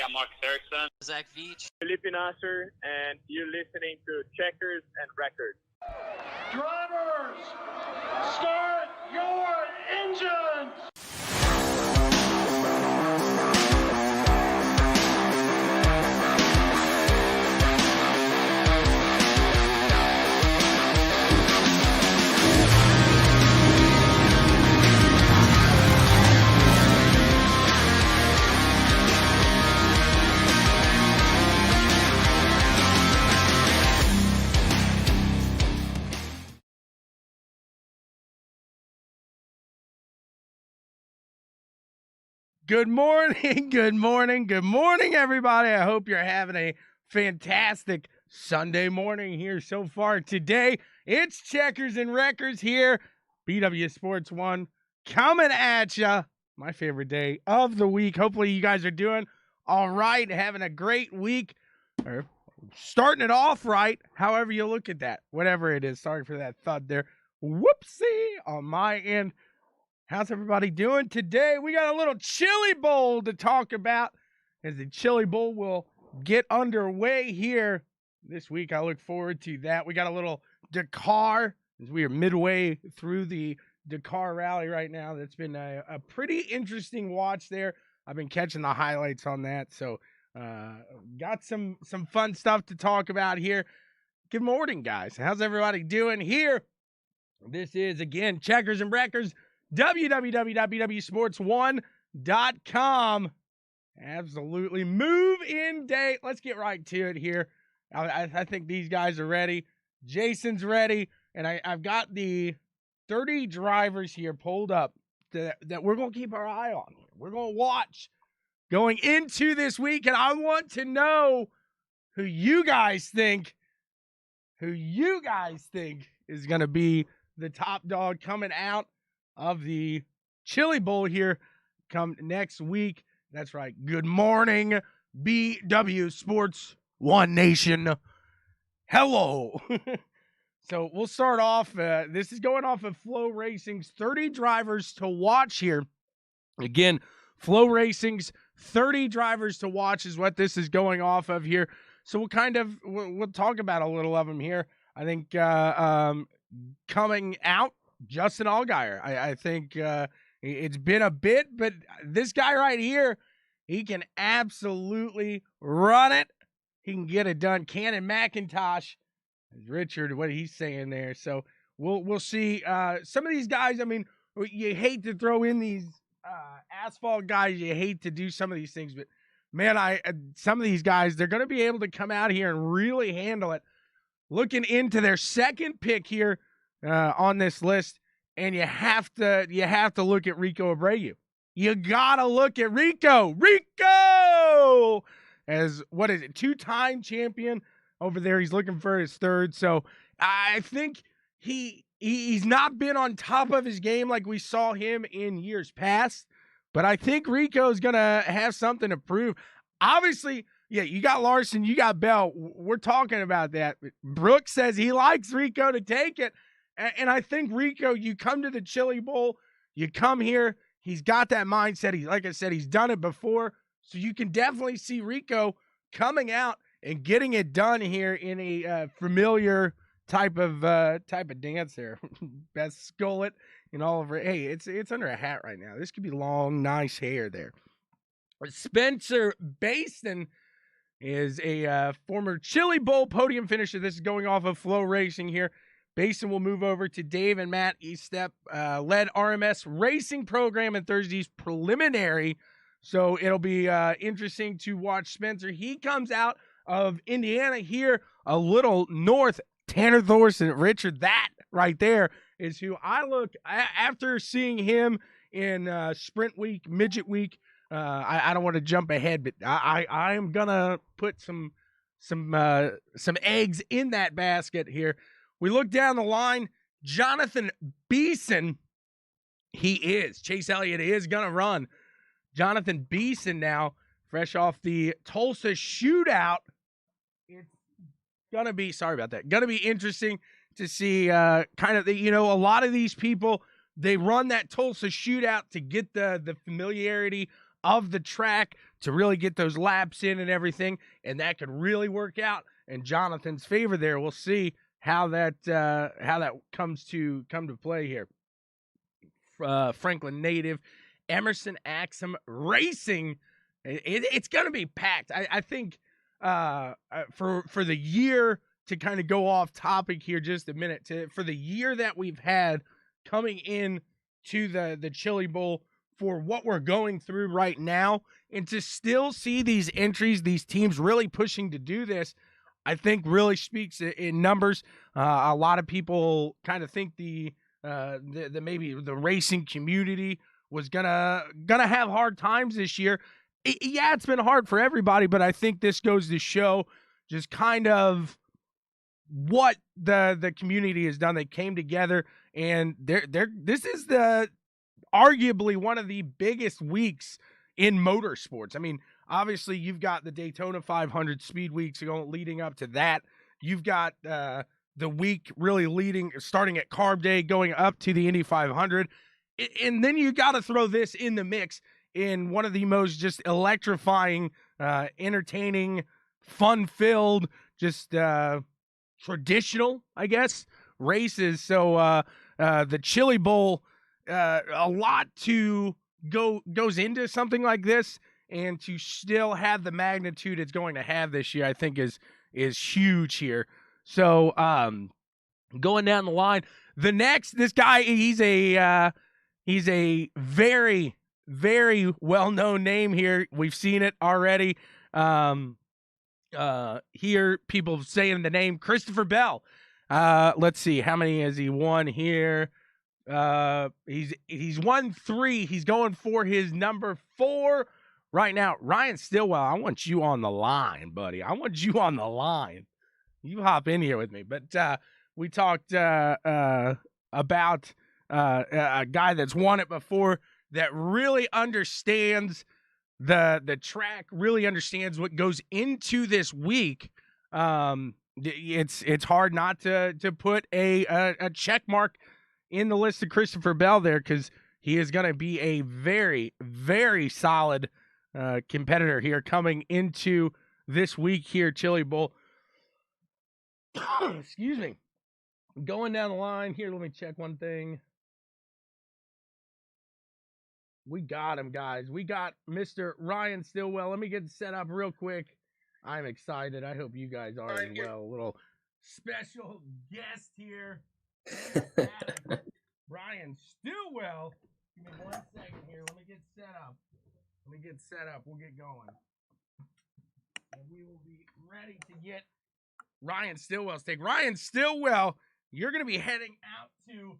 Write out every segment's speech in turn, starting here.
I'm Mark Erickson. Zach Veach. Felipe Nasser, and you're listening to Checkers and Records. Drivers, start your engines! Good morning, good morning, good morning, everybody. I hope you're having a fantastic Sunday morning here so far today. It's Checkers and Records here, BWSPORTS 1, coming at ya. My favorite day of the week. Hopefully you guys are doing all right, having a great week, or starting it off right, however you look at that, whatever it is. Sorry for that thud there. Whoopsie on my end. How's everybody doing today? We got a little Chili Bowl to talk about as the Chili Bowl will get underway here this week. I look forward to that. We got a little Dakar as we are midway through the Dakar rally right now. That's been a pretty interesting watch there. I've been catching the highlights on that. So got some fun stuff to talk about here. Good morning, guys. How's everybody doing here? This is, again, Checkers and Records. www.bwsports1.com. Absolutely. Move in date. Let's get right to it here. I think these guys are ready. Jason's ready. And I've got the 30 drivers here pulled up that we're going to keep our eye on. We're going to watch going into this week. And I want to know who you guys think is going to be the top dog coming out of the Chili Bowl here come next week. That's right. Good morning, BW Sports One Nation. Hello. So we'll start off. This is going off of Flow Racing's 30 drivers to watch here. Again, Flow Racing's 30 drivers to watch is what this is going off of here. So we'll talk about a little of them here. I think coming out, Justin Allgaier. I think it's been a bit, but this guy right here, he can absolutely run it. He can get it done. Cannon McIntosh, Richard, what he's saying there. So we'll see. Some of these guys, I mean, you hate to throw in these asphalt guys. You hate to do some of these things, but man, some of these guys, they're going to be able to come out here and really handle it. Looking into their second pick here on this list, and you have to look at Rico Abreu. You gotta look at Rico as what is it, 2-time champion over there. He's looking for his third. So I think he's not been on top of his game like we saw him in years past, but I think Rico's gonna have something to prove. Obviously, yeah, you got Larson, you got Bell. We're talking about that. Brooks says he likes Rico to take it. And I think Rico, you come to the Chili Bowl, you come here, he's got that mindset. Like I said, he's done it before. So you can definitely see Rico coming out and getting it done here in a familiar type of dance there. Best Skullet and Oliver. Hey, it's under a hat right now. This could be long, nice hair there. Spencer Basin is a former Chili Bowl podium finisher. This is going off of Flow Racing here. Basin will move over to Dave and Matt Eastep, led RMS racing program in Thursday's preliminary. So it'll be interesting to watch Spencer. He comes out of Indiana here, a little north. Tanner Thorson, Richard, that right there is who I look after seeing him in sprint week, midget week. I don't want to jump ahead, but I am gonna put some eggs in that basket here. We look down the line, Jonathan Beeson, Chase Elliott is going to run. Jonathan Beeson now, fresh off the Tulsa shootout. It's going to be, sorry about that, going to be interesting to see a lot of these people, they run that Tulsa shootout to get the familiarity of the track to really get those laps in and everything, and that could really work out in Jonathan's favor there. We'll see how that come to play here. Franklin native Emerson Axum Racing. It's going to be packed. I think for the year, to kind of go off topic here just a minute, for the year that we've had coming in to the Chili Bowl, for what we're going through right now, and to still see these entries, these teams really pushing to do this, I think really speaks in numbers. A lot of people kind of think the maybe the racing community was gonna have hard times this year. Yeah, it's been hard for everybody, but I think this goes to show just kind of what the community has done. They came together, and this is arguably one of the biggest weeks in motorsports. I mean, obviously you've got the Daytona 500 speed weeks leading up to that. You've got the week really starting at Carb Day, going up to the Indy 500. And then you got to throw this in the mix in one of the most just electrifying, entertaining, fun-filled, just traditional, I guess, races. So the Chili Bowl, a lot goes into something like this, and to still have the magnitude it's going to have this year, I think is huge here. So going down the line, this guy, he's a very, very well-known name here. We've seen it already. Hear people saying the name Christopher Bell. Let's see, how many has he won here? He's won 3. He's going for his number 4 right now. Ryan Stillwell, I want you on the line, buddy. I want you on the line. You hop in here with me. But we talked about a guy that's won it before, that really understands the track, really understands what goes into this week. It's hard not to put a check mark in the list of Christopher Bell there, because he is going to be a very, very solid competitor here coming into this week here, Chili Bowl. Excuse me. Going down the line here, let me check one thing. We got him, guys. We got Mr. Ryan Stillwell. Let me get set up real quick. I'm excited. I hope you guys are as well. A little special guest here. Ryan Stillwell. Give me 1 second here. Let me get set up. We'll get going. And we will be ready to get Ryan Stillwell's take. Ryan Stillwell, you're going to be heading out to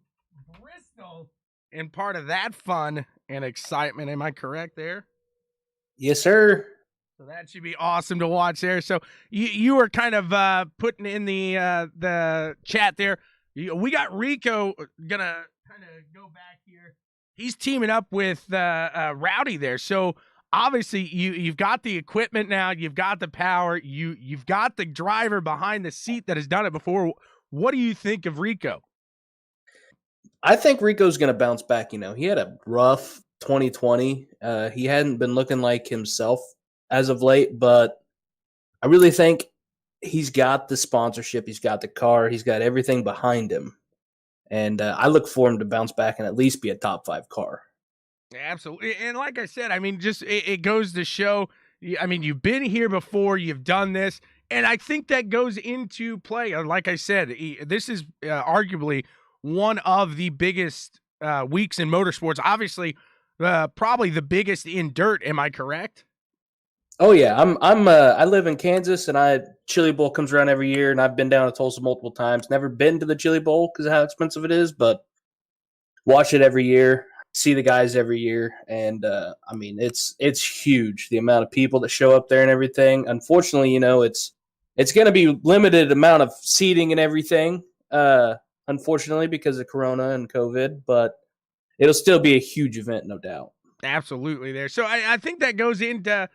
Bristol, and part of that fun and excitement. Am I correct there? Yes, sir. So that should be awesome to watch there. So you were kind of putting in the chat there. We got Rico gonna kind of go back here. He's teaming up with Rowdy there. So obviously you've got the equipment now. You've got the power. You've got the driver behind the seat that has done it before. What do you think of Rico? I think Rico's going to bounce back. He had a rough 2020. He hadn't been looking like himself as of late, but I really think he's got the sponsorship. He's got the car. He's got everything behind him. And I look for him to bounce back and at least be a top 5 car. Absolutely. And like I said, I mean, just it goes to show, I mean, you've been here before, you've done this, and I think that goes into play. Like I said, this is arguably one of the biggest weeks in motorsports. Obviously, probably the biggest in dirt. Am I correct? Oh yeah, I live in Kansas, and Chili Bowl comes around every year, and I've been down to Tulsa multiple times. Never been to the Chili Bowl because of how expensive it is, but watch it every year, see the guys every year, and I mean it's huge, the amount of people that show up there and everything. Unfortunately, it's going to be limited amount of seating and everything. Unfortunately, because of Corona and COVID, but it'll still be a huge event, no doubt. Absolutely there. So I think that goes into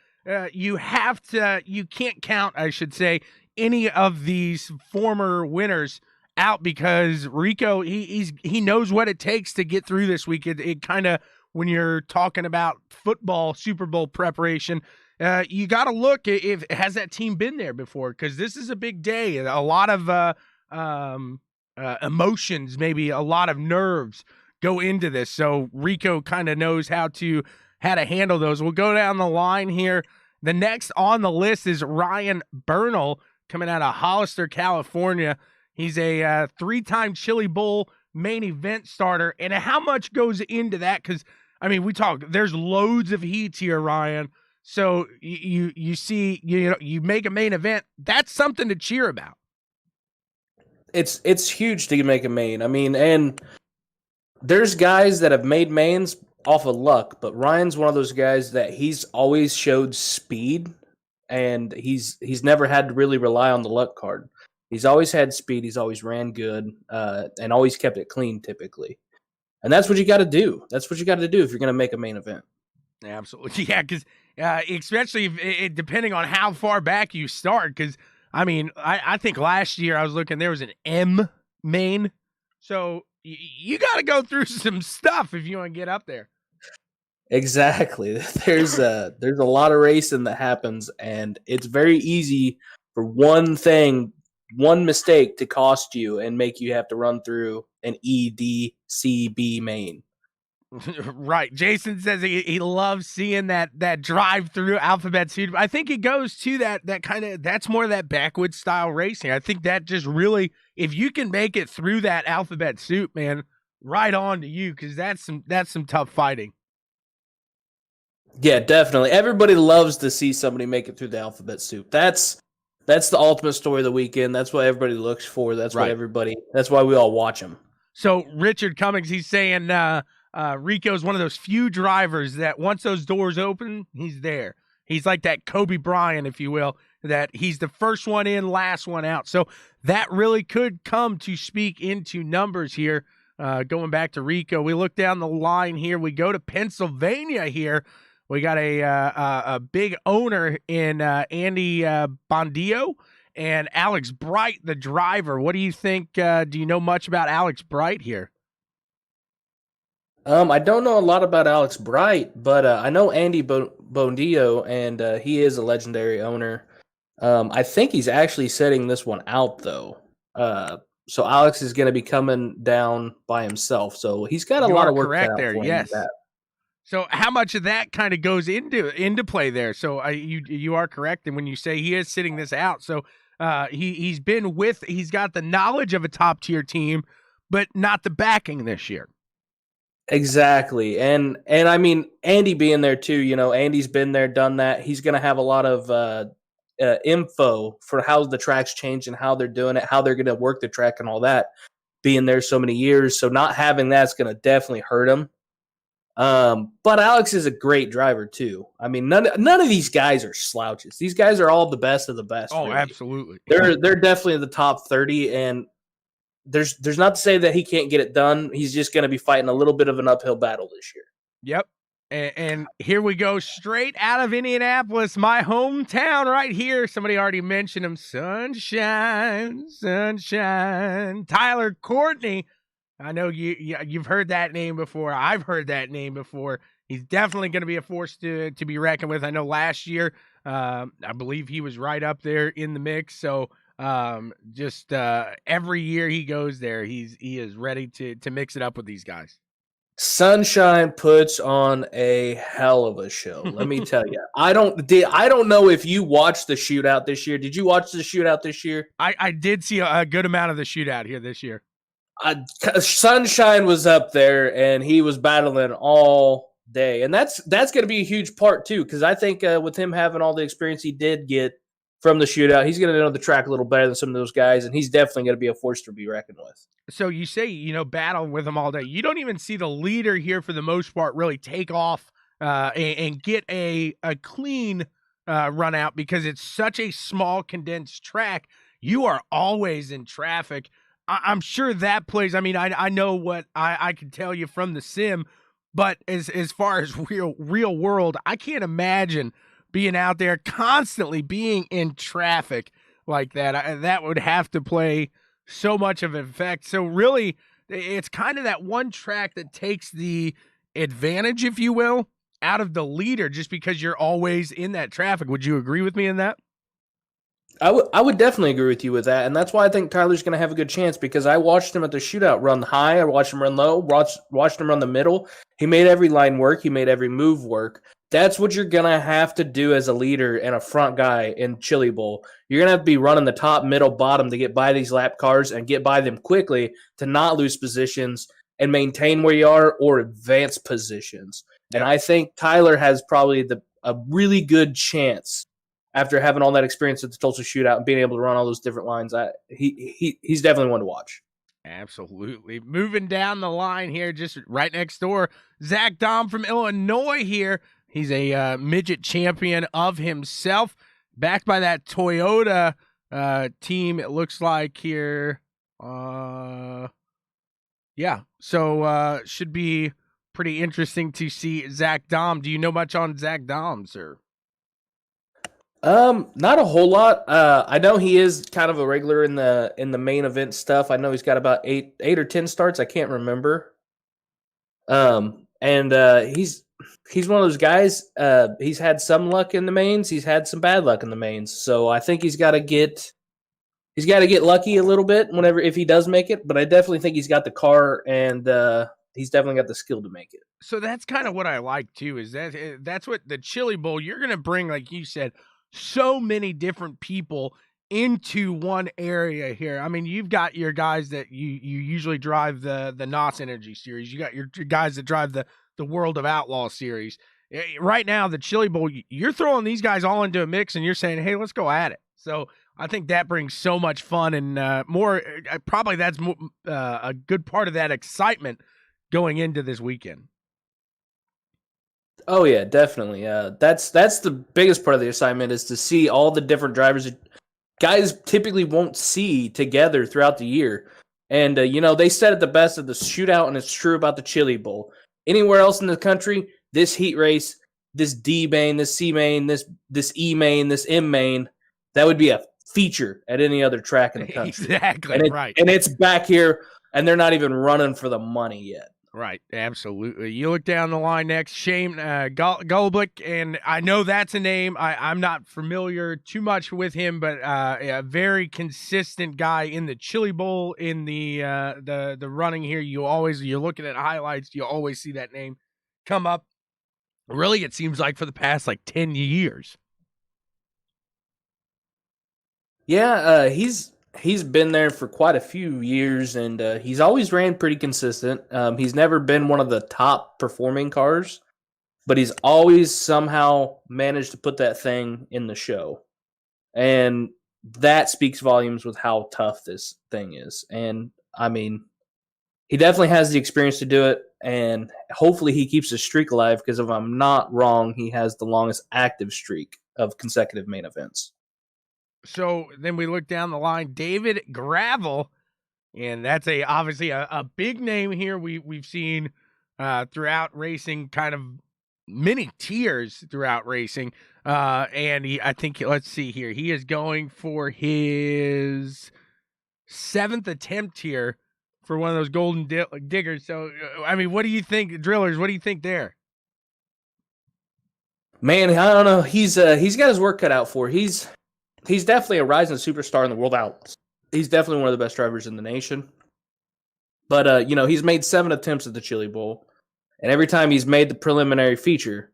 you can't count, I should say, any of these former winners out, because Rico, he knows what it takes to get through this week. It kind of when you're talking about football Super Bowl preparation. You got to look if has that team been there before, because this is a big day. A lot of emotions, maybe a lot of nerves go into this. So Rico kind of knows how to handle those. We'll go down the line here. The next on the list is Ryan Bernal, coming out of Hollister, California. He's a 3-time Chili Bowl main event starter. And how much goes into that? Because, I mean, there's loads of heats here, Ryan. So you see, you make a main event. That's something to cheer about. It's huge to make a main. I mean, and there's guys that have made mains off of luck, but Ryan's one of those guys that he's always showed speed, and he's never had to really rely on the luck card. He's always had speed. He's always ran good, and always kept it clean typically. And that's what you got to do. That's what you got to do if you're going to make a main event. Absolutely. Yeah, because especially if depending on how far back you start, because, I mean, I think last year I was looking, there was an M main. So you got to go through some stuff if you want to get up there. Exactly. There's a lot of racing that happens, and it's very easy for one mistake to cost you and make you have to run through an EDCB main. Right. Jason says he loves seeing that drive through alphabet soup. I think it goes to that kind of, that's more of that backwoods style racing. I think that just really, if you can make it through that alphabet soup, man, right on to you, because that's some tough fighting. Yeah, definitely. Everybody loves to see somebody make it through the alphabet soup. That's the ultimate story of the weekend. That's what everybody looks for. That's right. That's why we all watch them. So Richard Cummings, he's saying Rico's one of those few drivers that once those doors open, he's there. He's like that Kobe Bryant, if you will, that he's the first one in, last one out. So that really could come to speak into numbers here. Going back to Rico, we look down the line here. We go to Pennsylvania here. We got a big owner in Andy Bondio and Alex Bright, the driver. What do you think? Do you know much about Alex Bright here? I don't know a lot about Alex Bright, but I know Andy Bondio, and he is a legendary owner. I think he's actually setting this one out, though. So Alex is going to be coming down by himself. So he's got a lot of work correct there. Yes. So how much of that kind of goes into play there? So you are correct, and when you say he is sitting this out, so he's got the knowledge of a top tier team, but not the backing this year. Exactly. And I mean, Andy being there too, Andy's been there, done that. He's going to have a lot of info for how the track's changed and how they're doing it, how they're going to work the track and all that, being there so many years. So not having that's going to definitely hurt him. But Alex is a great driver too. I mean, none of these guys are slouches. These guys are all the best of the best. Oh, really. Absolutely. They're definitely in the top 30, and there's not to say that he can't get it done. He's just going to be fighting a little bit of an uphill battle this year. Yep. And here we go, straight out of Indianapolis, my hometown right here. Somebody already mentioned him. Sunshine. Tyler Courtney. I know you've heard that name before. I've heard that name before. He's definitely going to be a force to be reckoned with. I know last year, I believe he was right up there in the mix. So just every year he goes there, he is ready to mix it up with these guys. Sunshine puts on a hell of a show. Let me tell you. I don't know if you watched the shootout this year. Did you watch the shootout this year? I did see a good amount of the shootout here this year. Sunshine was up there, and he was battling all day, and that's going to be a huge part too, because I think with him having all the experience he did get from the shootout, he's going to know the track a little better than some of those guys, and he's definitely going to be a force to be reckoned with. So you say, battling with him all day. You don't even see the leader here for the most part really take off and get a clean run out, because it's such a small condensed track. You are always in traffic. I'm sure that plays. I mean, I know what I can tell you from the sim, but as far as real world, I can't imagine being out there constantly being in traffic like that. That would have to play so much of an effect. So really, it's kind of that one track that takes the advantage, if you will, out of the leader just because you're always in that traffic. Would you agree with me in that? I would definitely agree with you with that, and that's why I think Tyler's going to have a good chance because I watched him at the shootout run high, I watched him run low, watched him run the middle. He made every line work, he made every move work. That's what you're going to have to do as a leader and a front guy in Chili Bowl. You're going to have to be running the top, middle, bottom to get by these lap cars and get by them quickly to not lose positions and maintain where you are or advance positions. And I think Tyler has probably a really good chance after having all that experience at the Tulsa shootout and being able to run all those different lines. He's definitely one to watch. Absolutely. Moving down the line here, just right next door, Zach Dom from Illinois here. He's a midget champion of himself, backed by that Toyota team, it looks like here. Yeah, so should be pretty interesting to see Zach Dom. Do you know much on Zach Dom, sir? Not a whole lot. I know he is kind of a regular in the main event stuff. I know he's got about eight or 10 starts. I can't remember. He's one of those guys. He's had some luck in the mains. He's had some bad luck in the mains. So I think he's got to get lucky a little bit if he does make it. But I definitely think he's got the car and he's definitely got the skill to make it. So that's kind of what I like too. Is that's what the Chili Bowl, you're gonna bring, like you said, so many different people into one area here. I mean, you've got your guys that you usually drive the NOS Energy series. You got your guys that drive the World of Outlaw series. Right now, the Chili Bowl, you're throwing these guys all into a mix and you're saying, hey, let's go at it. So I think that brings so much fun and more. Probably that's a good part of that excitement going into this weekend. Oh yeah, definitely. That's the biggest part of the assignment is to see all the different drivers that guys typically won't see together throughout the year. And they said it the best at the shootout, and it's true about the Chili Bowl. Anywhere else in the country, this heat race, this D main, this C main, this E main, this M main, that would be a feature at any other track in the country. Exactly, right. And it's back here, and they're not even running for the money yet. Right, absolutely. You look down the line next, Shane Golubic, and I know that's a name. I'm not familiar too much with him, but a very consistent guy in the Chili Bowl, in the running here. You're looking at highlights, you always see that name come up. Really, it seems like for the past 10 years. Yeah, he's been there for quite a few years, and he's always ran pretty consistent. He's never been one of the top performing cars, but he's always somehow managed to put that thing in the show. And that speaks volumes with how tough this thing is. And, I mean, he definitely has the experience to do it, and hopefully he keeps his streak alive because if I'm not wrong, he has the longest active streak of consecutive main events. So then we look down the line, David Gravel, and that's obviously a big name here. We've seen throughout racing, kind of many tiers throughout racing, and I think let's see here, he is going for his 7th attempt here for one of those golden diggers. So I mean, what do you think, drillers? What do you think there? Man, I don't know. He's got his work cut out for. He's definitely a rising superstar in the World Outlaws. He's definitely one of the best drivers in the nation. But, he's made 7 attempts at the Chili Bowl. And every time he's made the preliminary feature,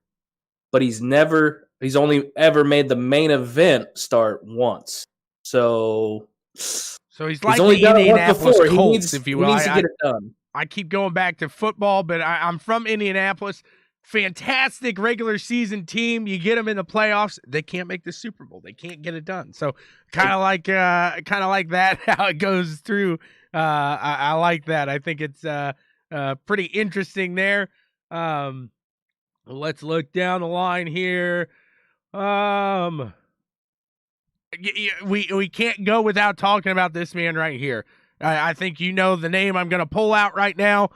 but he's only ever made the main event start once. So he's like only the done it once Indianapolis before. Colts, if you will. He needs to get it done. I keep going back to football, but I'm from Indianapolis. Fantastic regular season team. You get them in the playoffs, they can't make the Super Bowl. They can't get it done. So kind of like that, how it goes through. I like that. I think it's pretty interesting there. Let's look down the line here. We can't go without talking about this man right here. I think you know the name I'm going to pull out right now.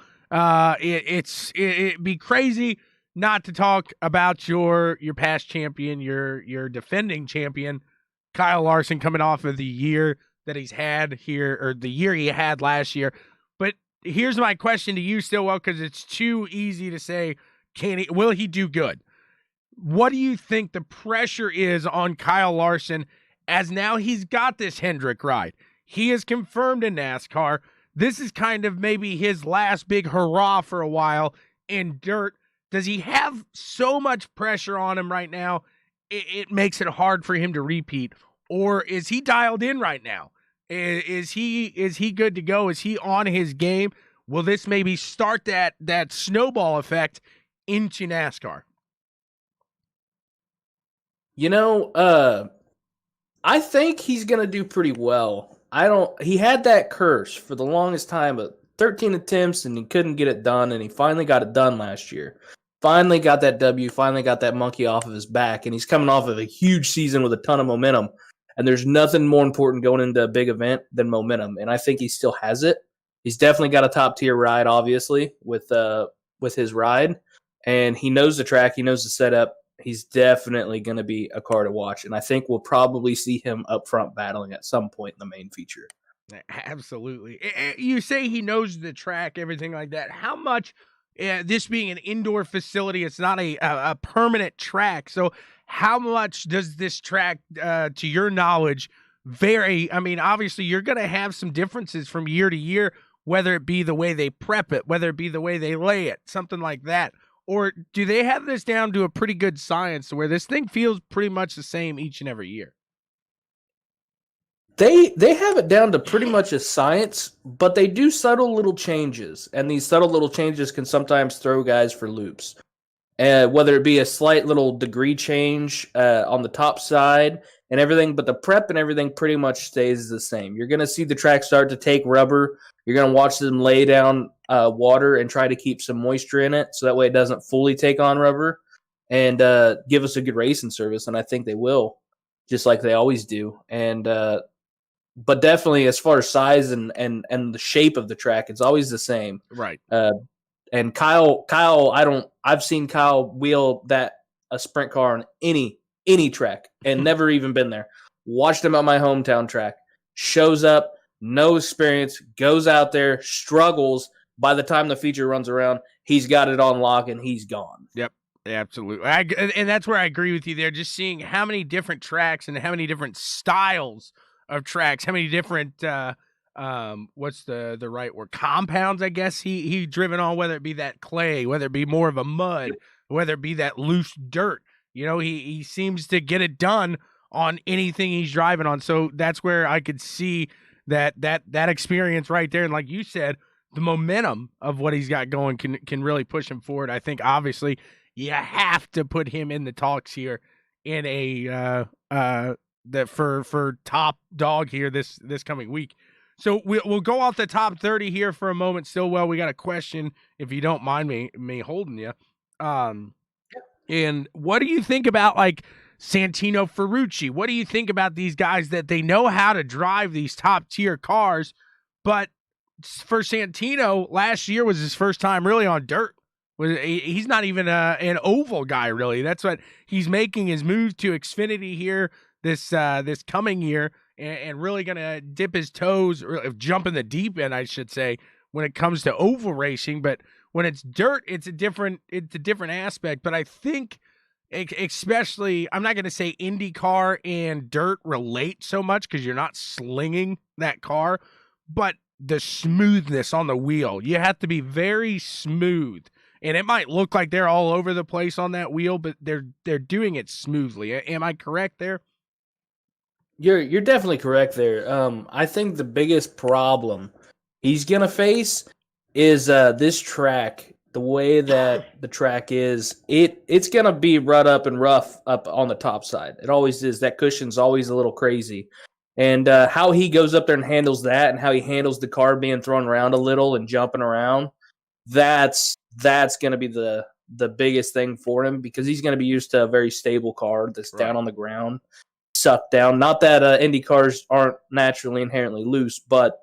It'd be crazy not to talk about your past champion, your defending champion, Kyle Larson, coming off of the year that he's had here, or the year he had last year. But here's my question to you, Stillwell, because it's too easy to say, will he do good? What do you think the pressure is on Kyle Larson as now he's got this Hendrick ride? He is confirmed in NASCAR. This is kind of maybe his last big hurrah for a while in dirt. Does he have so much pressure on him right now, it makes it hard for him to repeat? Or is he dialed in right now? Is he good to go? Is he on his game? Will this maybe start that snowball effect into NASCAR? I think he's going to do pretty well. He had that curse for the longest time, but 13 attempts and he couldn't get it done, and he finally got it done last year. Finally got that W, finally got that monkey off of his back, and he's coming off of a huge season with a ton of momentum. And there's nothing more important going into a big event than momentum, and I think he still has it. He's definitely got a top-tier ride, obviously, with his ride, and he knows the track, he knows the setup. He's definitely going to be a car to watch, and I think we'll probably see him up front battling at some point in the main feature. Absolutely. You say he knows the track, everything like that. How much, this being an indoor facility, it's not a permanent track, so how much does this track, to your knowledge, vary? I mean, obviously, you're going to have some differences from year to year, whether it be the way they prep it, whether it be the way they lay it, something like that. Or do they have this down to a pretty good science where this thing feels pretty much the same each and every year? They have it down to pretty much a science, but they do subtle little changes, and these subtle little changes can sometimes throw guys for loops. Whether it be a slight little degree change on the top side and everything, but the prep and everything pretty much stays the same. You're going to see the track start to take rubber. You're going to watch them lay down water and try to keep some moisture in it so that way it doesn't fully take on rubber and give us a good racing service, and I think they will, just like they always do. And but definitely as far as size and the shape of the track, it's always the same. Right. And Kyle, I've seen Kyle wheel a sprint car on any track and never even been there. Watched him on my hometown track. Shows up, no experience, goes out there, struggles. By the time the feature runs around, he's got it on lock and he's gone. Yep, absolutely. And that's where I agree with you there. Just seeing how many different tracks and how many different styles of tracks, how many different what's the right word? Compounds, I guess he driven on, whether it be that clay, whether it be more of a mud, whether it be that loose dirt. He seems to get it done on anything he's driving on. So that's where I could see that experience right there. And like you said, the momentum of what he's got going can really push him forward. I think obviously you have to put him in the talks here in a that for top dog here this coming week. So we'll go off the top 30 here for a moment. Stillwell, we got a question, if you don't mind me holding you. And what do you think about like Santino Ferrucci? What do you think about these guys that they know how to drive these top tier cars? But for Santino, last year was his first time really on dirt. He's not even an oval guy, really. That's what he's making his move to Xfinity here this coming year, and really going to dip his toes, or jump in the deep end, I should say, when it comes to oval racing. But when it's dirt, it's a different aspect. But I think, especially, I'm not going to say IndyCar and dirt relate so much because you're not slinging that car, but the smoothness on the wheel. You have to be very smooth. And it might look like they're all over the place on that wheel, but they're doing it smoothly. Am I correct there? You're definitely correct there. I think the biggest problem he's gonna face is this track. The way that the track is, it's gonna be rut up and rough up on the top side. It always is. That cushion's always a little crazy. And how he goes up there and handles that, and how he handles the car being thrown around a little and jumping around, that's going to be the biggest thing for him, because he's going to be used to a very stable car that's down on the ground, sucked down. Not that Indy cars aren't naturally inherently loose, but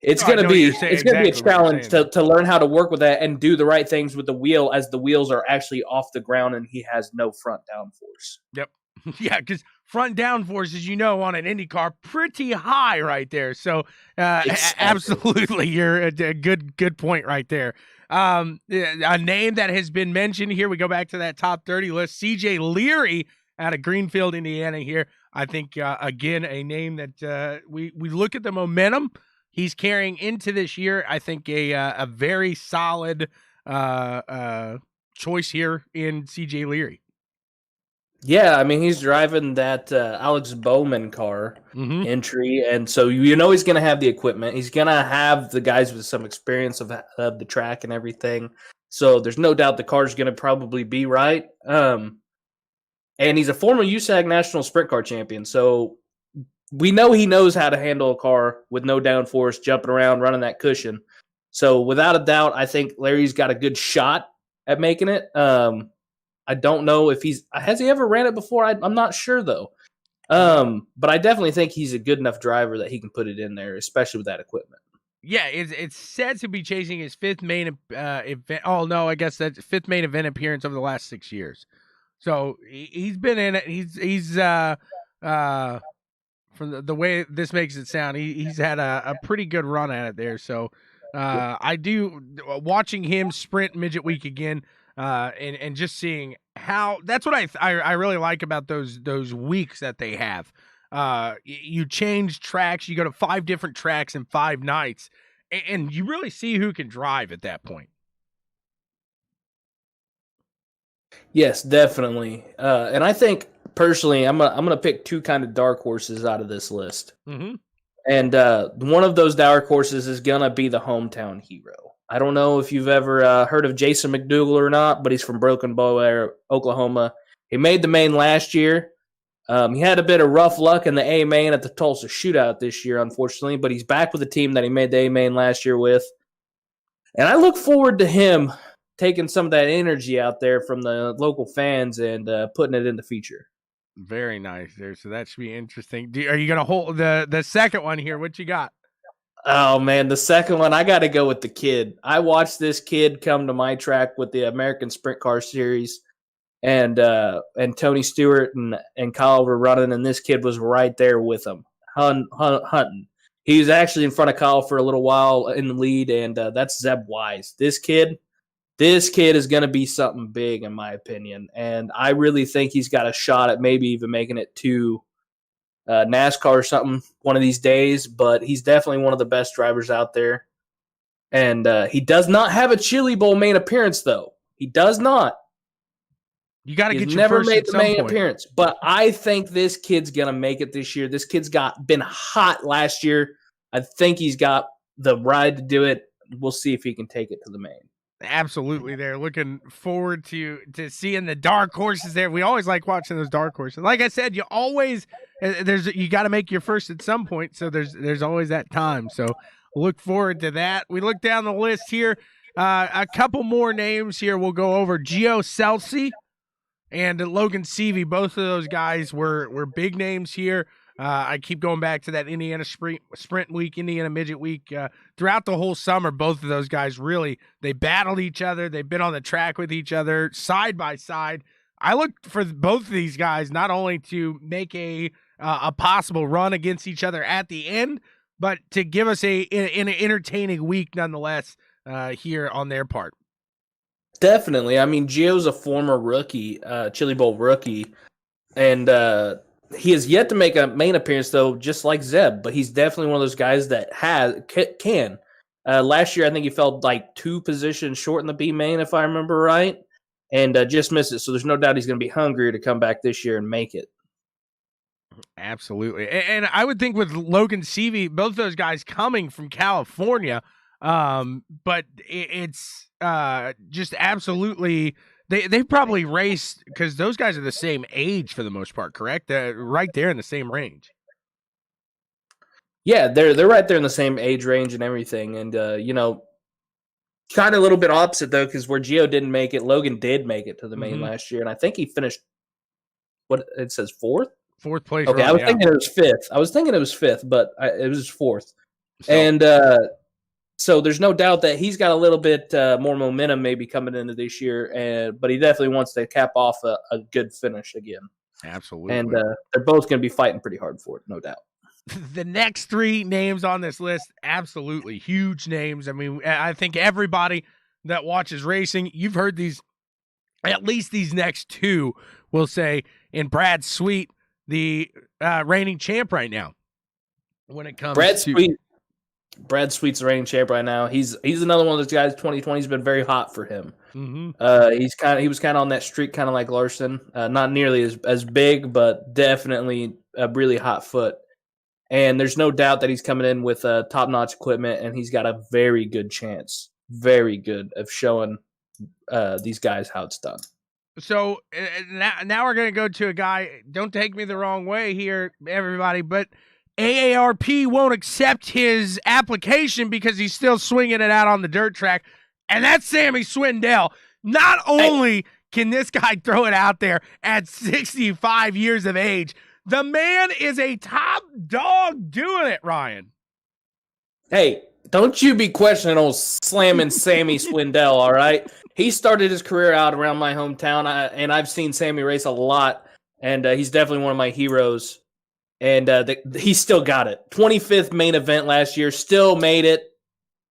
it's going to be a challenge to learn how to work with that and do the right things with the wheel as the wheels are actually off the ground and he has no front downforce. Yep. Yeah, because front downforce, as you know, on an Indy car, pretty high right there. So Exactly. absolutely, you're a good point right there. A name that has been mentioned here, we go back to that top 30 list, CJ Leary out of Greenfield, Indiana here. I think, again, a name that we look at the momentum he's carrying into this year. I think a very solid choice here in CJ Leary. Yeah, I mean, he's driving that Alex Bowman car entry, and so you know he's going to have the equipment. He's going to have the guys with some experience of the track and everything. So there's no doubt the car's going to probably be right. And he's a former USAC National Sprint Car champion, so we know he knows how to handle a car with no downforce, jumping around, running that cushion. So without a doubt, I think Larry's got a good shot at making it. I don't know if has he ever ran it before? I'm not sure though. But I definitely think he's a good enough driver that he can put it in there, especially with that equipment. Yeah, it's said to be chasing his fifth main event. Oh no, I guess that's fifth main event appearance over the last 6 years. So he's been in it. He's from the way this makes it sound, he's had a pretty good run at it there. So I do watching him sprint midget week again. And just seeing how that's what I really like about those weeks that they have. You change tracks, you go to 5 different tracks in 5 nights, and you really see who can drive at that point. Yes, definitely. And I think personally, I'm gonna pick 2 kind of dark horses out of this list. Mm-hmm. And one of those dark horses is gonna be the hometown hero. I don't know if you've ever heard of Jason McDougal or not, but he's from Broken Bow, Oklahoma. He made the main last year. He had a bit of rough luck in the A main at the Tulsa shootout this year, unfortunately, but he's back with the team that he made the A main last year with. And I look forward to him taking some of that energy out there from the local fans and putting it in the feature. Very nice there. So that should be interesting. Are you going to hold the second one here? What you got? Oh, man, the second one, I got to go with the kid. I watched this kid come to my track with the American Sprint Car Series, and Tony Stewart and Kyle were running, and this kid was right there with him, hunting. He was actually in front of Kyle for a little while in the lead, and that's Zeb Wise. This kid is going to be something big, in my opinion, and I really think he's got a shot at maybe even making it to NASCAR or something one of these days, but he's definitely one of the best drivers out there. And he does not have a Chili Bowl main appearance, though. He does not. You got to get your never first made the main point. appearance, but I think this kid's gonna make it this year. This kid's been hot last year. I think he's got the ride to do it. We'll see if he can take it to the main. Absolutely, there. Looking forward to seeing the dark horses there. We always like watching those dark horses. Like I said, you always you got to make your first at some point. So there's always that time. So look forward to that. We look down the list here. A couple more names here. We'll go over Gio Celsi and Logan Seavey. Both of those guys were big names here. I keep going back to that Indiana sprint week, Indiana midget week. Throughout the whole summer, both of those guys really, they battled each other. They've been on the track with each other side by side. I look for both of these guys not only to make a possible run against each other at the end, but to give us an entertaining week nonetheless here on their part. Definitely. I mean, Gio's a former rookie, Chili Bowl rookie, and he has yet to make a main appearance, though, just like Zeb, but he's definitely one of those guys that can. Last year, I think he fell like 2 positions short in the B main, if I remember right, and just missed it. So there's no doubt he's going to be hungrier to come back this year and make it. Absolutely. And I would think with Logan Seavey, both those guys coming from California, but it's just absolutely – They probably raced because those guys are the same age for the most part, correct? Right there in the same range. Yeah, they're right there in the same age range and everything. And, kind of a little bit opposite, though, because where Gio didn't make it, Logan did make it to the main last year. And I think he finished, what it says, 4th? 4th place. Okay, I was thinking it was 5th. I was thinking it was 5th, but it was 4th. So, and so there's no doubt that he's got a little bit more momentum maybe coming into this year, but he definitely wants to cap off a good finish again. Absolutely. And they're both going to be fighting pretty hard for it, no doubt. The next three names on this list, absolutely huge names. I mean, I think everybody that watches racing, you've heard these, at least these next two, will say, in Brad Sweet, the reigning champ right now. When it comes Brad Sweet's the reigning champ right now. He's another one of those guys. 2020 has been very hot for him. Mm-hmm. He was kind of on that streak, kind of like Larson. Not nearly as big, but definitely a really hot foot. And there's no doubt that he's coming in with top-notch equipment, and he's got a very good chance, very good, of showing these guys how it's done. So now we're going to go to a guy, don't take me the wrong way here, everybody, but AARP won't accept his application because he's still swinging it out on the dirt track, and that's Sammy Swindell. Not only can this guy throw it out there at 65 years of age, the man is a top dog doing it, Ryan. Hey, don't you be questioning old slamming Sammy Swindell, all right? He started his career out around my hometown, and I've seen Sammy race a lot, and he's definitely one of my heroes. And he still got it. 25th main event last year, still made it.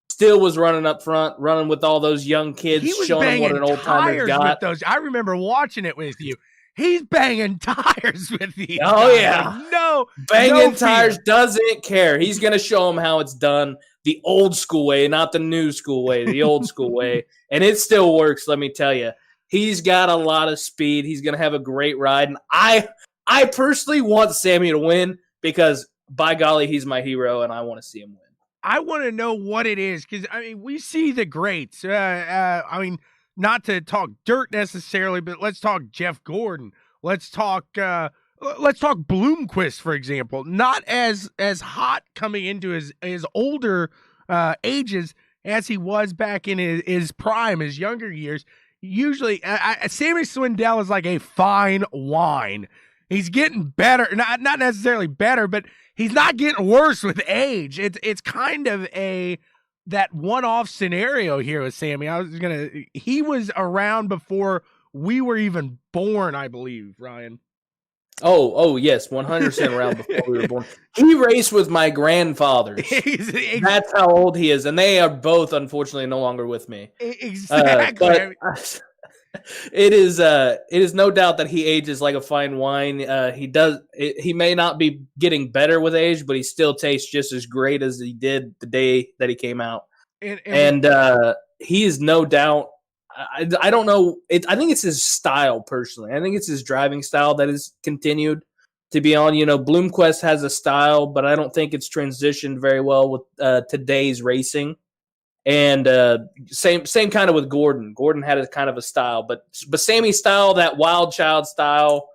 Still was running up front, running with all those young kids, showing them what an old timer's got. I remember watching it with you. He's banging tires with these. Oh, guys. yeah. Like, banging tires, doesn't care. He's going to show them how it's done the old school way, not the new school way, the old school way. And it still works, let me tell you. He's got a lot of speed. He's going to have a great ride. And I personally want Sammy to win because, by golly, he's my hero, and I want to see him win. I want to know what it is because, I mean, we see the greats. I mean, not to talk dirt necessarily, but let's talk Jeff Gordon. Let's talk Bloomquist, for example. Not as hot coming into his older ages as he was back in his prime, his younger years. Usually, Sammy Swindell is like a fine wine. He's getting better, not necessarily better, but he's not getting worse with age. It's kind of that one-off scenario here with Sammy. He was around before we were even born, I believe, Ryan. Oh yes, 100% around before we were born. He raced with my grandfathers. That's how old he is, and they are both unfortunately no longer with me. Exactly. It is no doubt that he ages like a fine wine. He may not be getting better with age, but he still tastes just as great as he did the day that he came out. And he is no doubt. I don't know. I think it's his style personally. I think it's his driving style that has continued to be on. You know, Bloomquist has a style, but I don't think it's transitioned very well with today's racing. And same kind of with Gordon. Gordon had a kind of a style, but Sammy's style, that wild child style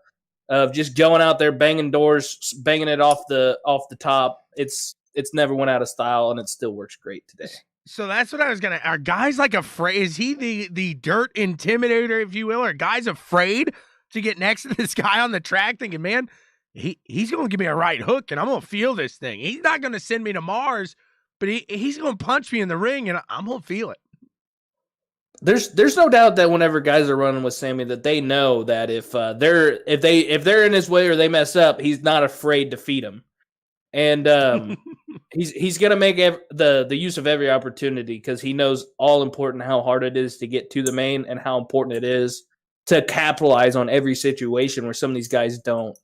of just going out there banging doors, banging it off the top. It's never went out of style, and it still works great today. So that's what I was gonna. Are guys like afraid? Is he the dirt intimidator, if you will? Are guys afraid to get next to this guy on the track, thinking, man, he's gonna give me a right hook, and I'm gonna feel this thing. He's not gonna send me to Mars. But he's going to punch me in the ring, and I'm going to feel it. There's no doubt that whenever guys are running with Sammy, that they know that if they're in his way or they mess up, he's not afraid to feed him, and he's going to make the use of every opportunity because he knows all important how hard it is to get to the main and how important it is to capitalize on every situation where some of these guys don't,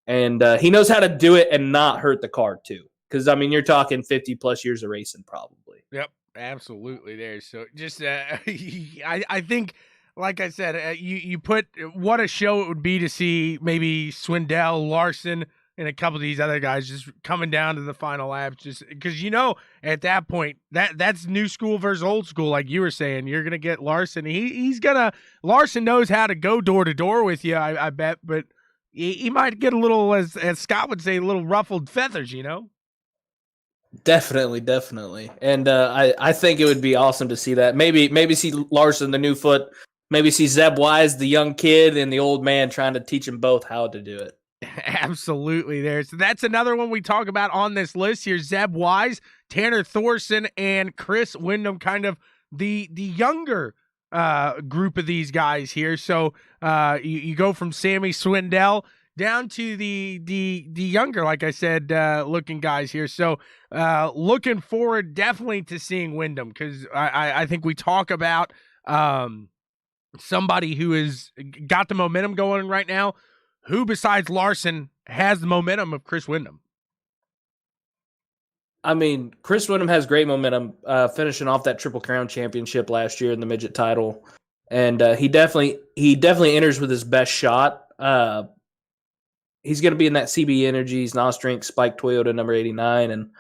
and he knows how to do it and not hurt the car too. Because, I mean, you're talking 50-plus years of racing probably. Yep, absolutely there. So just I think, like I said, you put what a show it would be to see maybe Swindell, Larson, and a couple of these other guys just coming down to the final lap. Just because, at that point, that's new school versus old school, like you were saying. You're going to get Larson. Larson knows how to go door to door with you, I bet. But he might get a little, as Scott would say, a little ruffled feathers, Definitely. And I think it would be awesome to see that. Maybe see Larson, the new foot. Maybe see Zeb Wise, the young kid, and the old man trying to teach them both how to do it. Absolutely there. So that's another one we talk about on this list here. Zeb Wise, Tanner Thorson, and Chris Windham, kind of the younger group of these guys here. So you go from Sammy Swindell down to the younger, like I said, looking guys here. So looking forward definitely to seeing Wyndham, because I think we talk about somebody who has got the momentum going right now. Who besides Larson has the momentum of Chris Wyndham? I mean, Chris Wyndham has great momentum, finishing off that Triple Crown championship last year in the midget title, and he definitely enters with his best shot. He's going to be in that CB Energies Nostrink Spike Toyota number 89, and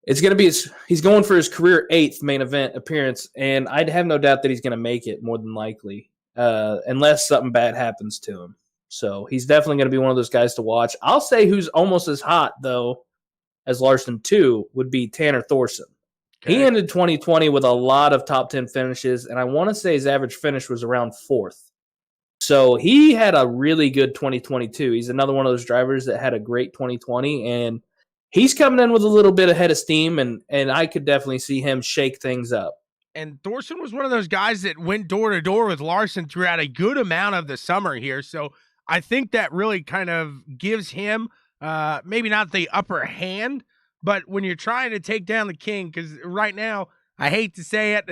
it's going to be he's going for his career 8th main event appearance, and I'd have no doubt that he's going to make it more than likely, unless something bad happens to him. So he's definitely going to be one of those guys to watch. I'll say who's almost as hot, though, as Larson 2 would be Tanner Thorson. Okay. He ended 2020 with a lot of top 10 finishes, and I want to say his average finish was around 4th. So he had a really good 2022. He's another one of those drivers that had a great 2020, and he's coming in with a little bit ahead of steam, and I could definitely see him shake things up. And Thorson was one of those guys that went door to door with Larson throughout a good amount of the summer here. So I think that really kind of gives him maybe not the upper hand, but when you're trying to take down the king, because right now, I hate to say it,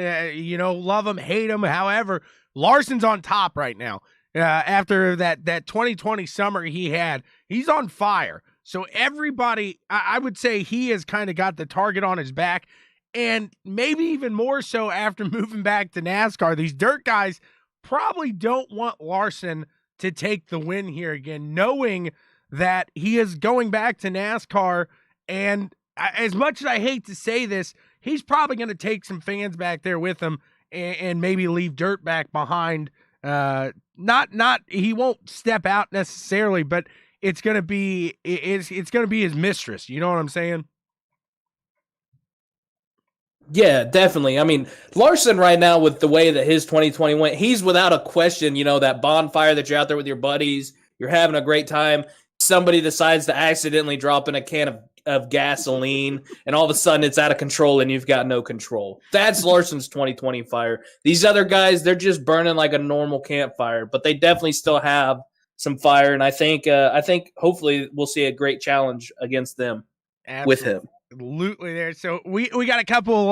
love him, hate him, however, Larson's on top right now. After that 2020 summer he had, he's on fire. So everybody, I would say he has kind of got the target on his back, and maybe even more so after moving back to NASCAR. These dirt guys probably don't want Larson to take the win here again, knowing that he is going back to NASCAR, and as much as I hate to say this, he's probably going to take some fans back there with him and maybe leave dirt back behind. Not he won't step out necessarily, but it's going to be it's going to be his mistress. You know what I'm saying? Yeah, definitely. I mean, Larson right now, with the way that his 2020 went, he's without a question, that bonfire that you're out there with your buddies, you're having a great time. Somebody decides to accidentally drop in a can of gasoline, and all of a sudden it's out of control and you've got no control. That's Larson's 2020 fire. These other guys, they're just burning like a normal campfire, but they definitely still have some fire, and I think hopefully we'll see a great challenge against them. Absolutely. With him. Absolutely there. So we got a couple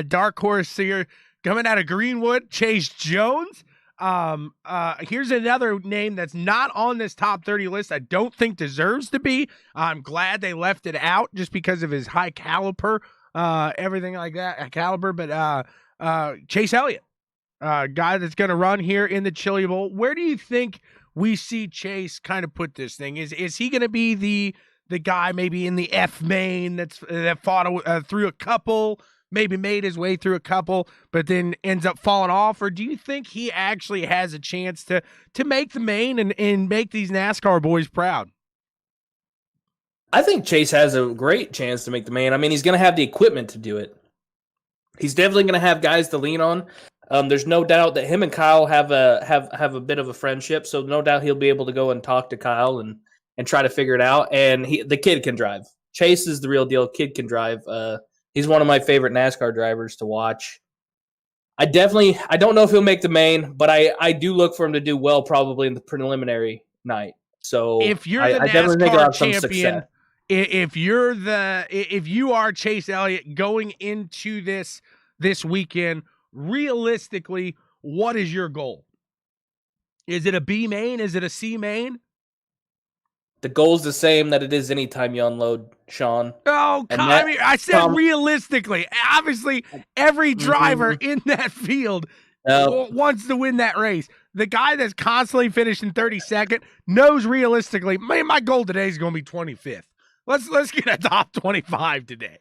dark horse here coming out of Greenwood. Chase Jones. Here's another name that's not on this top 30 list. I don't think deserves to be. I'm glad they left it out just because of his high caliber, everything like that, caliber. But Chase Elliott, guy that's going to run here in the Chili Bowl. Where do you think we see Chase kind of put this thing? Is he going to be the guy maybe in the F main that fought through a couple, maybe made his way through a couple, but then ends up falling off? Or do you think he actually has a chance to make the main and make these NASCAR boys proud? I think Chase has a great chance to make the main. I mean, he's going to have the equipment to do it. He's definitely going to have guys to lean on. There's no doubt that him and Kyle have a bit of a friendship, so no doubt he'll be able to go and talk to Kyle and try to figure it out. And the kid can drive. Chase is the real deal. Kid can drive. He's one of my favorite NASCAR drivers to watch. I don't know if he'll make the main, but I do look for him to do well probably in the preliminary night. So if you're the NASCAR champion, if you are Chase Elliott going into this weekend, realistically, what is your goal? Is it a B main? Is it a C main? The goal's the same that it is anytime you unload, Sean. Oh, I said realistically. Obviously, every driver in that field wants to win that race. The guy that's constantly finishing 32nd knows realistically, man, my goal today is going to be 25th. Let's get a top 25 today.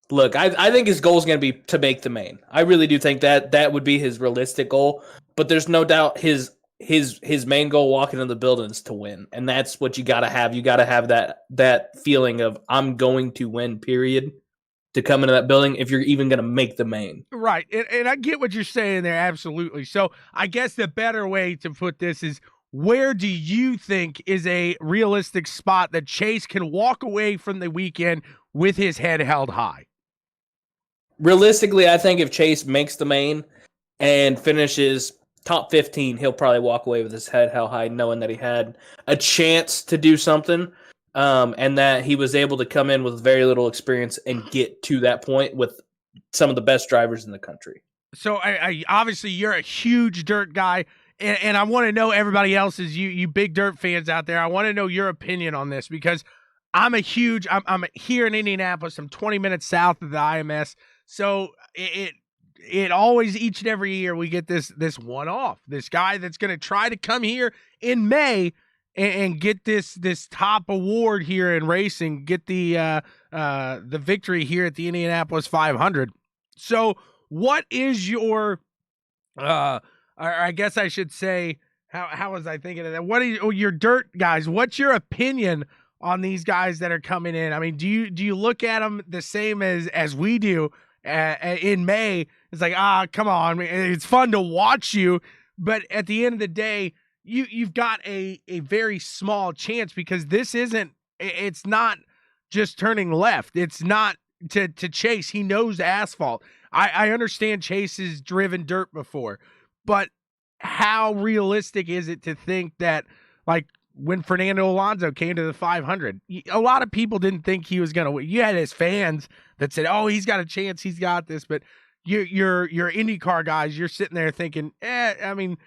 Look, I think his goal is going to be to make the main. I really do think that would be his realistic goal. But there's no doubt his main goal walking into the building is to win, and that's what you got to have. You got to have that feeling of I'm going to win, period, to come into that building if you're even going to make the main. Right, and I get what you're saying there, absolutely. So I guess the better way to put this is, where do you think is a realistic spot that Chase can walk away from the weekend with his head held high? Realistically, I think if Chase makes the main and finishes top 15, he'll probably walk away with his head held high, knowing that he had a chance to do something, and that he was able to come in with very little experience and get to that point with some of the best drivers in the country. So I obviously you're a huge dirt guy, and I want to know everybody else's, you big dirt fans out there. I want to know your opinion on this because I'm here in Indianapolis. I'm 20 minutes south of the IMS. So it always, each and every year, we get this one-off, this guy that's going to try to come here in May and get this top award here in racing, get the victory here at the Indianapolis 500. So what is your, I guess I should say, how was I thinking of that? What is your dirt guys? What's your opinion on these guys that are coming in? I mean, do you look at them the same as we do in May? It's like, come on, it's fun to watch you, but at the end of the day, you've got a very small chance because it's not just turning left. It's not to Chase. He knows asphalt. I understand Chase has driven dirt before, but how realistic is it to think that, like, when Fernando Alonso came to the 500, a lot of people didn't think he was going to win. You had his fans that said, oh, he's got a chance, he's got this, but you're IndyCar guys, you're sitting there thinking, I mean,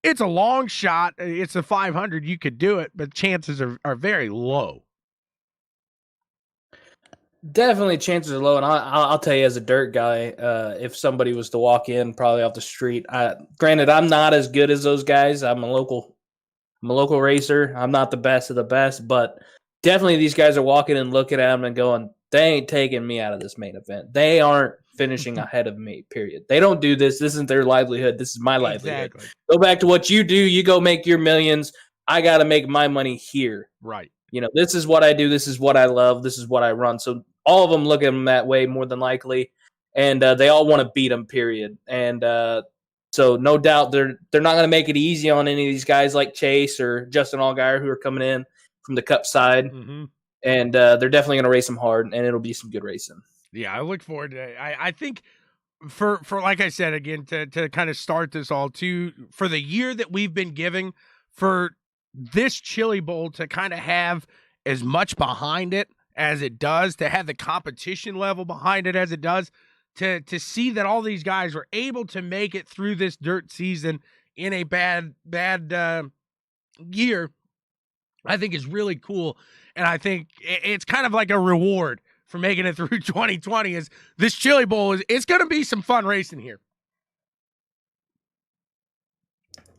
it's a long shot. It's a 500. You could do it, but chances are very low. Definitely chances are low, and I'll tell you as a dirt guy, if somebody was to walk in probably off the street, granted, I'm not as good as those guys. I'm a local racer. I'm not the best of the best, but definitely these guys are walking and looking at them and going, they ain't taking me out of this main event. They aren't finishing ahead of me, period. They don't do this. This isn't their livelihood. This is my livelihood. Exactly. Go back to what you do. You go make your millions. I got to make my money here. Right. You know, this is what I do. This is what I love. This is what I run. So all of them look at them that way more than likely, and they all want to beat them, period. And so no doubt they're not going to make it easy on any of these guys like Chase or Justin Allgaier who are coming in from the Cup side. Mm-hmm. And they're definitely going to race them hard, and it'll be some good racing. Yeah, I look forward to it. I think for like I said, again, to kind of start this all for the year that we've been giving, for this Chili Bowl to kind of have as much behind it as it does, to have the competition level behind it as it does, to see that all these guys were able to make it through this dirt season in a bad year, I think is really cool. And I think it's kind of like a reward for making it through 2020 is this Chili Bowl it's going to be some fun racing here.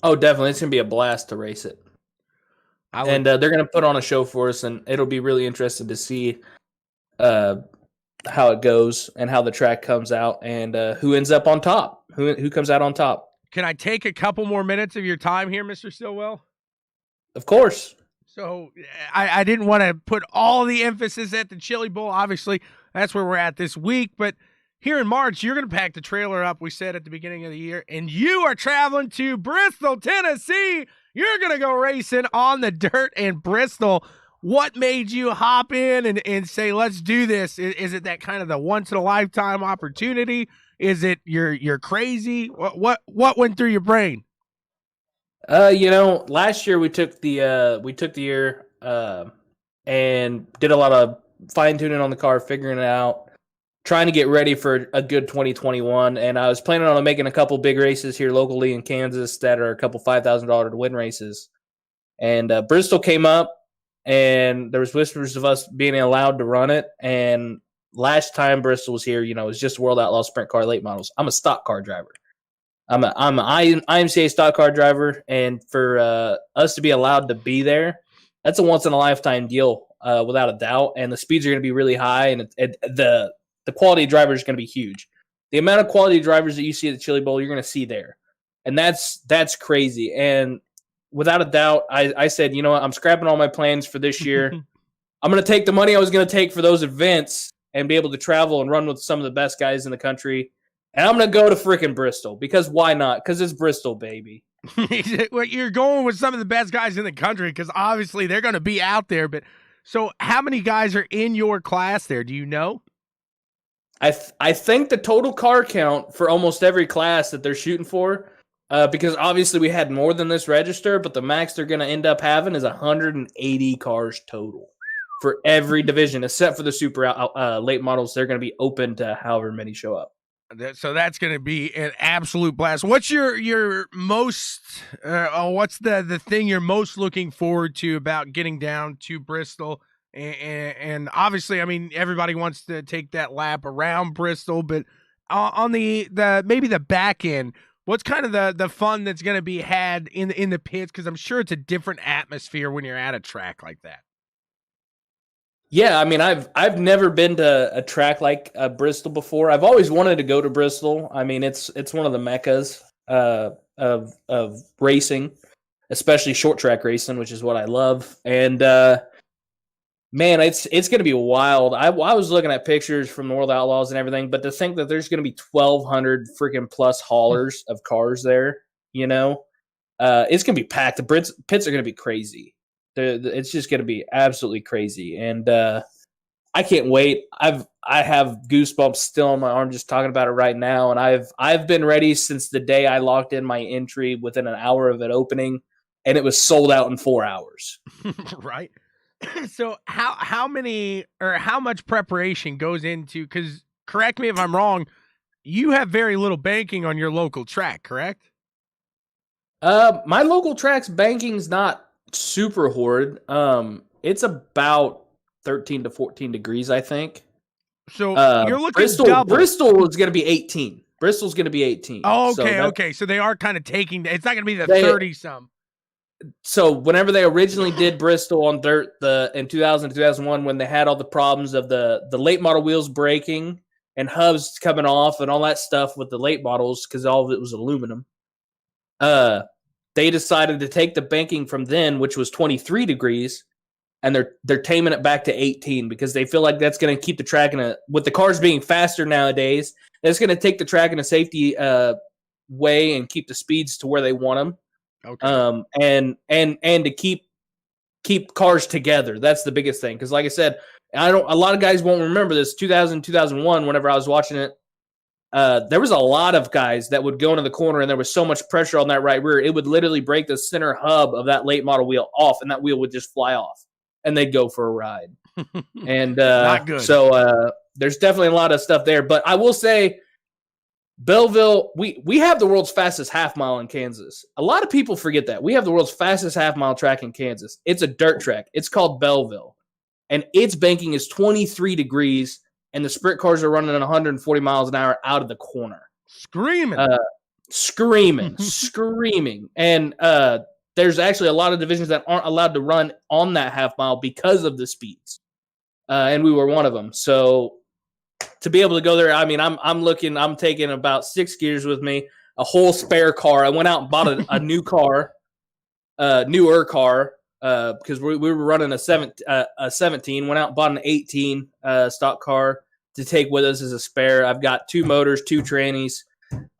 Oh, definitely. It's going to be a blast to race it. And they're going to put on a show for us, and it'll be really interesting to see how it goes and how the track comes out and who ends up on top, who comes out on top. Can I take a couple more minutes of your time here, Mr. Stillwell? Of course. So I didn't want to put all the emphasis at the Chili Bowl. Obviously, that's where we're at this week. But here in March, you're going to pack the trailer up, we said at the beginning of the year, and you are traveling to Bristol, Tennessee. You're going to go racing on the dirt in Bristol. What made you hop in and say, let's do this? Is it that kind of the once-in-a-lifetime opportunity? Is it you're crazy? What went through your brain? Last year we took the year and did a lot of fine-tuning on the car, figuring it out, trying to get ready for a good 2021. And I was planning on making a couple big races here locally in Kansas that are a couple $5,000 to win races. And Bristol came up, and there was whispers of us being allowed to run it. And last time Bristol was here, it was just World Outlaw Sprint Car Late Models. I'm a stock car driver. I'm an IMCA stock car driver, and for us to be allowed to be there, that's a once-in-a-lifetime deal, without a doubt. And the speeds are going to be really high, and the quality of drivers is going to be huge. The amount of quality drivers that you see at the Chili Bowl, you're going to see there, and that's crazy. And without a doubt, I said, you know what, I'm scrapping all my plans for this year. I'm going to take the money I was going to take for those events and be able to travel and run with some of the best guys in the country. And I'm going to go to freaking Bristol, because why not? Because it's Bristol, baby. Well, you're going with some of the best guys in the country because obviously they're going to be out there. But so how many guys are in your class there? Do you know? I think the total car count for almost every class that they're shooting for because obviously we had more than this register, but the max they're going to end up having is 180 cars total for every division, except for the super late models. They're going to be open to however many show up. So that's going to be an absolute blast. What's your most, what's the thing you're most looking forward to about getting down to Bristol? And obviously, I mean, everybody wants to take that lap around Bristol, but on the maybe the back end, what's kind of the fun that's going to be had in the pits? Because I'm sure it's a different atmosphere when you're at a track like that. Yeah, I mean, I've never been to a track like Bristol before. I've always wanted to go to Bristol. I mean, it's one of the meccas of racing, especially short track racing, which is what I love. And man, it's going to be wild. I was looking at pictures from the World Outlaws and everything, but to think that there's going to be 1,200 freaking plus haulers of cars there, it's going to be packed. The pits are going to be crazy. It's just going to be absolutely crazy, and I can't wait. I have goosebumps still on my arm just talking about it right now, and I've been ready since the day I locked in my entry within an hour of it opening, and it was sold out in 4 hours. Right. So how many or how much preparation goes into? Because correct me if I'm wrong, you have very little banking on your local track, correct? My local track's banking's not super horrid. It's about 13 to 14 degrees, I think. So you're looking Bristol. double. Bristol is going to be 18. Bristol's going to be 18. Oh, okay, okay. So they are kind of taking. It's not going to be the 30-some. So whenever they originally did Bristol on dirt, in 2000 2001, when they had all the problems of the late model wheels breaking and hubs coming off and all that stuff with the late models, because all of it was aluminum. They decided to take the banking from then, which was 23 degrees, and they're taming it back to 18 because they feel like that's going to keep the track with the cars being faster nowadays, that's going to take the track in a safety way and keep the speeds to where they want them. Okay. And to keep cars together. That's the biggest thing. Because like I said, a lot of guys won't remember this. 2000, 2001, whenever I was watching it, there was a lot of guys that would go into the corner, and there was so much pressure on that right rear, it would literally break the center hub of that late model wheel off, and that wheel would just fly off, and they'd go for a ride. And not good. So there's definitely a lot of stuff there. But I will say, Belleville, we have the world's fastest half mile in Kansas. A lot of people forget that. We have the world's fastest half mile track in Kansas. It's a dirt track. It's called Belleville, and its banking is 23 degrees. And the sprint cars are running at 140 miles an hour out of the corner. Screaming. Screaming. And there's actually a lot of divisions that aren't allowed to run on that half mile because of the speeds. And we were one of them. So to be able to go there, I mean, I'm taking about 6 gears with me, a whole spare car. I went out and bought a new car, newer car. Because we were running a 17, went out and bought an 18 stock car to take with us as a spare. I've got 2 motors, 2 trannies.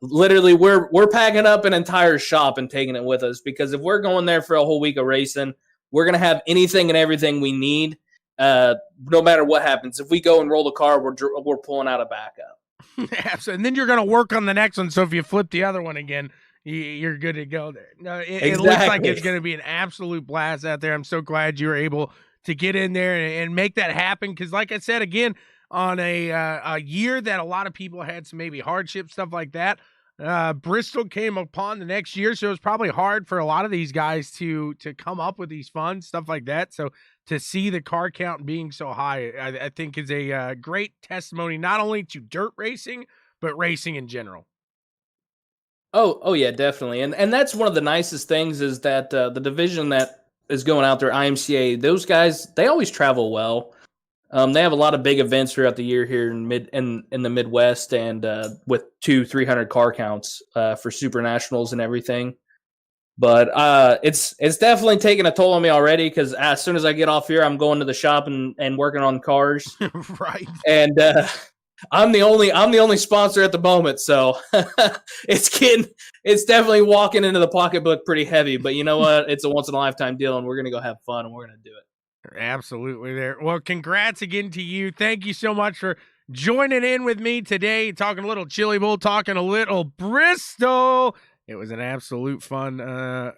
Literally, we're packing up an entire shop and taking it with us, because if we're going there for a whole week of racing, we're going to have anything and everything we need, no matter what happens. If we go and roll the car, we're pulling out a backup. So, and then you're going to work on the next one, so if you flip the other one again, you're good to go there. No, it looks like it's going to be an absolute blast out there. I'm so glad you were able to get in there and make that happen. Because like I said, again, on a year that a lot of people had some maybe hardship, stuff like that, Bristol came upon the next year. So it was probably hard for a lot of these guys to come up with these funds, stuff like that. So to see the car count being so high, I think is a great testimony, not only to dirt racing, but racing in general. Oh yeah, definitely. And that's one of the nicest things is that the division that is going out there, IMCA, those guys, they always travel well. They have a lot of big events throughout the year here in the Midwest, and with 200-300 car counts for super nationals and everything. But it's definitely taking a toll on me already, because as soon as I get off here, I'm going to the shop and working on cars. Right. And I'm the only sponsor at the moment, so it's definitely walking into the pocketbook pretty heavy. But you know what? It's a once in a lifetime deal, and we're gonna go have fun, and we're gonna do it. Absolutely there. Well, congrats again to you. Thank you so much for joining in with me today, talking a little Chili Bowl, talking a little Bristol. It was an absolute fun a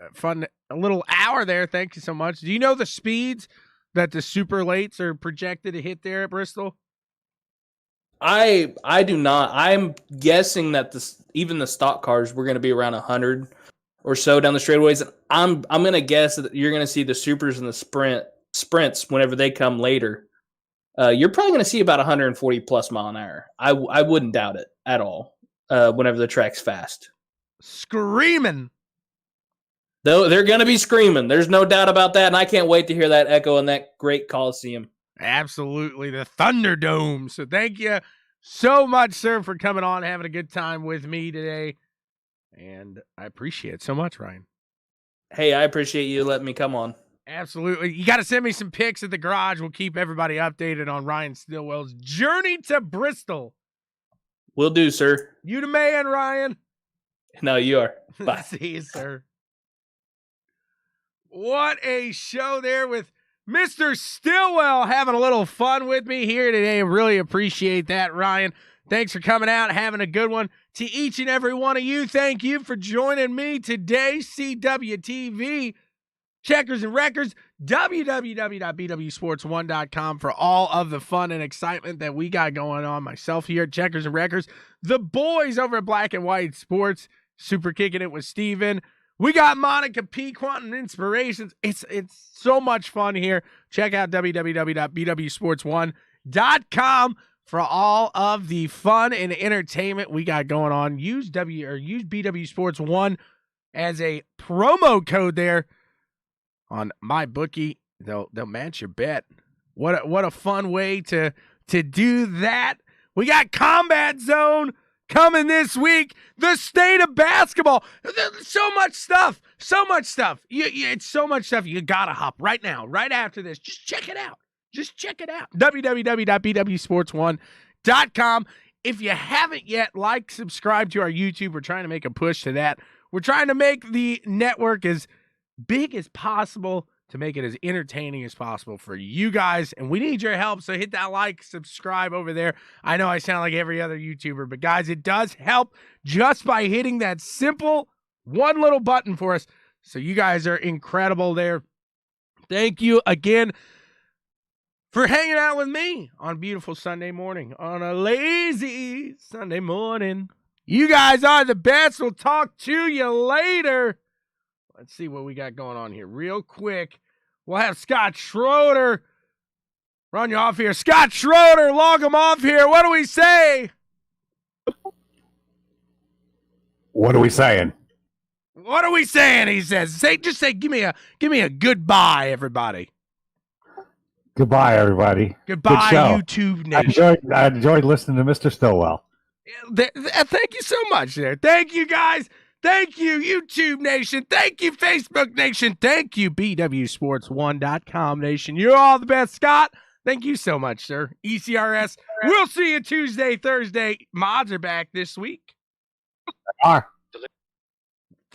little hour there. Thank you so much. Do you know the speeds that the super lates are projected to hit there at Bristol? I do not. I'm guessing that even the stock cars were going to be around 100 or so down the straightaways. I'm going to guess that you're going to see the supers and the sprints whenever they come later. You're probably going to see about 140 plus mile an hour. I wouldn't doubt it at all. Whenever the track's fast, screaming. Though they're going to be screaming. There's no doubt about that, and I can't wait to hear that echo in that great Coliseum. Absolutely, the Thunderdome. So thank you so much, sir, for coming on, having a good time with me today. And I appreciate it so much, Ryan. Hey, I appreciate you letting me come on. Absolutely. You got to send me some pics at the garage. We'll keep everybody updated on Ryan Stillwell's journey to Bristol. Will do, sir. You the man, Ryan. No, you are. Bye. See you, sir. What a show there with Mr. Stillwell, having a little fun with me here today. Really appreciate that, Ryan. Thanks for coming out, having a good one. To each and every one of you, thank you for joining me today. CWTV, Checkers and Records, www.bwsports1.com for all of the fun and excitement that we got going on. Myself here at Checkers and Records, the boys over at Black and White Sports, super kicking it with Steven. We got Monica P. Quantum Inspirations. It's so much fun here. Check out www.bwsports1.com for all of the fun and entertainment we got going on. Use BW Sports 1 as a promo code there on MyBookie. They'll match your bet. What a fun way to do that. We got Combat Zone coming this week. The state of basketball. So much stuff. So much stuff. It's so much stuff. You got to hop right now, right after this. Just check it out. www.bwsports1.com. If you haven't yet, subscribe to our YouTube. We're trying to make a push to that. We're trying to make the network as big as possible to make it as entertaining as possible for you guys. And we need your help. So hit that subscribe over there. I know I sound like every other YouTuber, but guys, it does help just by hitting that simple one little button for us. So you guys are incredible there. Thank you again for hanging out with me on a beautiful Sunday morning, on a lazy Sunday morning. You guys are the best. We'll talk to you later. Let's see what we got going on here real quick. We'll have Scott Schroeder run you off here. Scott Schroeder, log him off here. What do we say? What are we saying? What are we saying? He says. Just say, give me a goodbye, everybody. Goodbye, everybody. Goodbye, YouTube Nation. I enjoyed listening to Mr. Stillwell. Thank you so much there. Thank you, guys. Thank you, YouTube Nation. Thank you, Facebook Nation. Thank you, BWSports1.com Nation. You're all the best, Scott. Thank you so much, sir. ECRS. We'll see you Tuesday, Thursday. Mods are back this week. Are.